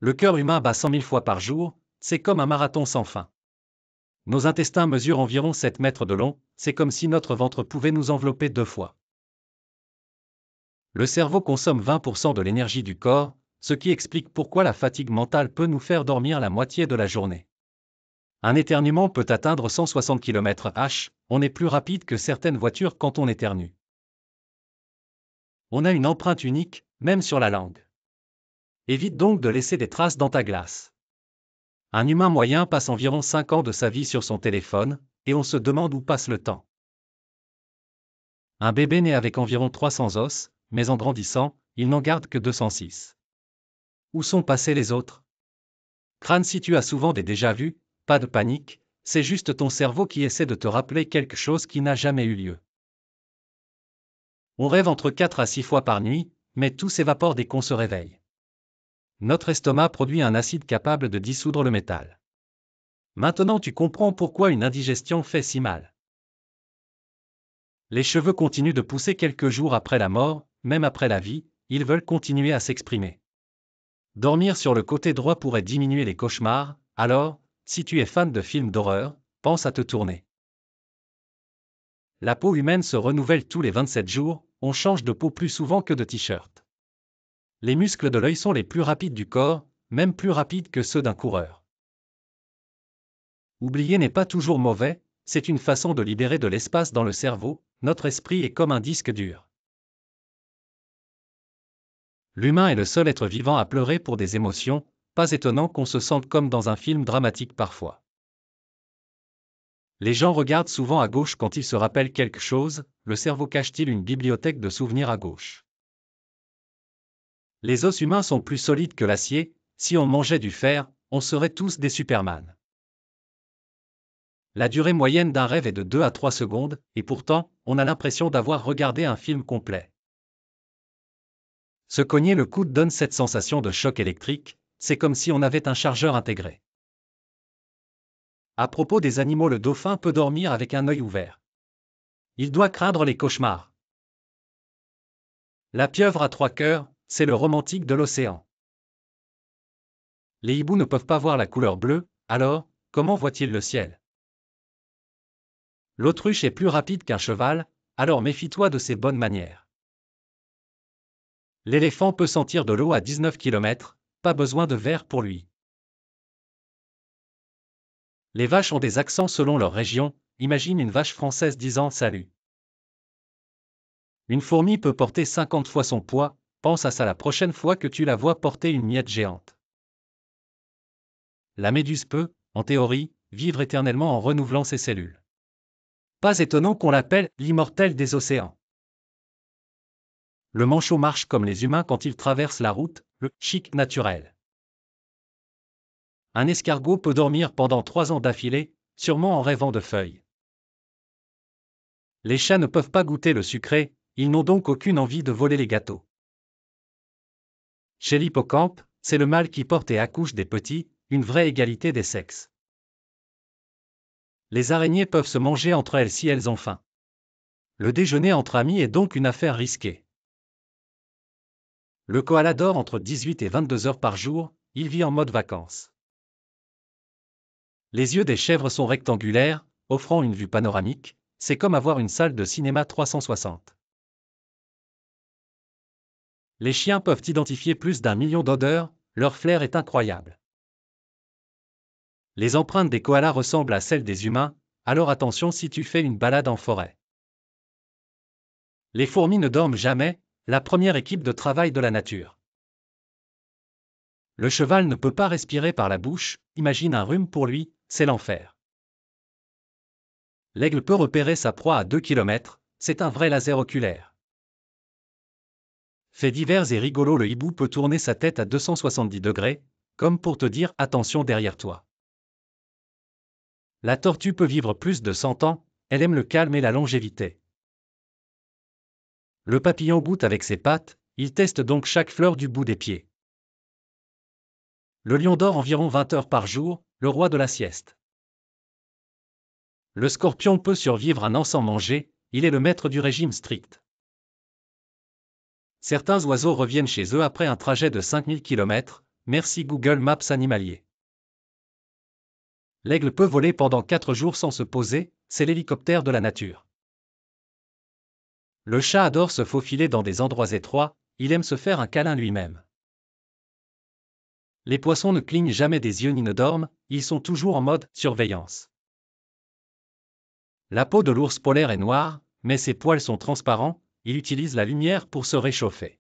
Le cœur humain bat 100 000 fois par jour, c'est comme un marathon sans fin. Nos intestins mesurent environ 7 mètres de long, c'est comme si notre ventre pouvait nous envelopper 2 fois. Le cerveau consomme 20% de l'énergie du corps, ce qui explique pourquoi la fatigue mentale peut nous faire dormir la moitié de la journée. Un éternuement peut atteindre 160 km/h, on est plus rapide que certaines voitures quand on éternue. On a une empreinte unique, même sur la langue. Évite donc de laisser des traces dans ta glace. Un humain moyen passe environ 5 ans de sa vie sur son téléphone, et on se demande où passe le temps. Un bébé naît avec environ 300 os, mais en grandissant, il n'en garde que 206. Où sont passés les autres? Crâne, si tu as souvent des déjà-vus, pas de panique, c'est juste ton cerveau qui essaie de te rappeler quelque chose qui n'a jamais eu lieu. On rêve entre 4 à 6 fois par nuit, mais tout s'évapore dès qu'on se réveille. Notre estomac produit un acide capable de dissoudre le métal. Maintenant tu comprends pourquoi une indigestion fait si mal. Les cheveux continuent de pousser quelques jours après la mort, même après la vie, ils veulent continuer à s'exprimer. Dormir sur le côté droit pourrait diminuer les cauchemars, alors, si tu es fan de films d'horreur, pense à te tourner. La peau humaine se renouvelle tous les 27 jours, on change de peau plus souvent que de t-shirt. Les muscles de l'œil sont les plus rapides du corps, même plus rapides que ceux d'un coureur. Oublier n'est pas toujours mauvais, c'est une façon de libérer de l'espace dans le cerveau, notre esprit est comme un disque dur. L'humain est le seul être vivant à pleurer pour des émotions, pas étonnant qu'on se sente comme dans un film dramatique parfois. Les gens regardent souvent à gauche quand ils se rappellent quelque chose, le cerveau cache-t-il une bibliothèque de souvenirs à gauche? Les os humains sont plus solides que l'acier, si on mangeait du fer, on serait tous des Superman. La durée moyenne d'un rêve est de 2 à 3 secondes, et pourtant, on a l'impression d'avoir regardé un film complet. Se cogner le coude donne cette sensation de choc électrique, c'est comme si on avait un chargeur intégré. À propos des animaux, le dauphin peut dormir avec un œil ouvert. Il doit craindre les cauchemars. La pieuvre à 3 cœurs, c'est le romantique de l'océan. Les hiboux ne peuvent pas voir la couleur bleue, alors, comment voient-ils le ciel? L'autruche est plus rapide qu'un cheval, alors méfie-toi de ses bonnes manières. L'éléphant peut sentir de l'eau à 19 km, pas besoin de verre pour lui. Les vaches ont des accents selon leur région, imagine une vache française disant « salut ». Une fourmi peut porter 50 fois son poids, pense à ça la prochaine fois que tu la vois porter une miette géante. La méduse peut, en théorie, vivre éternellement en renouvelant ses cellules. Pas étonnant qu'on l'appelle « l'immortel des océans ». Le manchot marche comme les humains quand il traverse la route, le chic naturel. Un escargot peut dormir pendant 3 ans d'affilée, sûrement en rêvant de feuilles. Les chats ne peuvent pas goûter le sucré, ils n'ont donc aucune envie de voler les gâteaux. Chez l'hippocampe, c'est le mâle qui porte et accouche des petits, une vraie égalité des sexes. Les araignées peuvent se manger entre elles si elles ont faim. Le déjeuner entre amis est donc une affaire risquée. Le koala dort entre 18 et 22 heures par jour, il vit en mode vacances. Les yeux des chèvres sont rectangulaires, offrant une vue panoramique, c'est comme avoir une salle de cinéma 360. Les chiens peuvent identifier plus d'1 million d'odeurs, leur flair est incroyable. Les empreintes des koalas ressemblent à celles des humains, alors attention si tu fais une balade en forêt. Les fourmis ne dorment jamais, la première équipe de travail de la nature. Le cheval ne peut pas respirer par la bouche, imagine un rhume pour lui, c'est l'enfer. L'aigle peut repérer sa proie à 2 km, c'est un vrai laser oculaire. Fait divers et rigolo, le hibou peut tourner sa tête à 270 degrés, comme pour te dire attention derrière toi. La tortue peut vivre plus de 100 ans, elle aime le calme et la longévité. Le papillon goûte avec ses pattes, il teste donc chaque fleur du bout des pieds. Le lion dort environ 20 heures par jour, le roi de la sieste. Le scorpion peut survivre un an sans manger, il est le maître du régime strict. Certains oiseaux reviennent chez eux après un trajet de 5000 km, Merci Google Maps animalier. L'aigle peut voler pendant 4 jours sans se poser, c'est l'hélicoptère de la nature. Le chat adore se faufiler dans des endroits étroits, il aime se faire un câlin lui-même. Les poissons ne clignent jamais des yeux ni ne dorment, ils sont toujours en mode surveillance. La peau de l'ours polaire est noire, mais ses poils sont transparents, il utilise la lumière pour se réchauffer.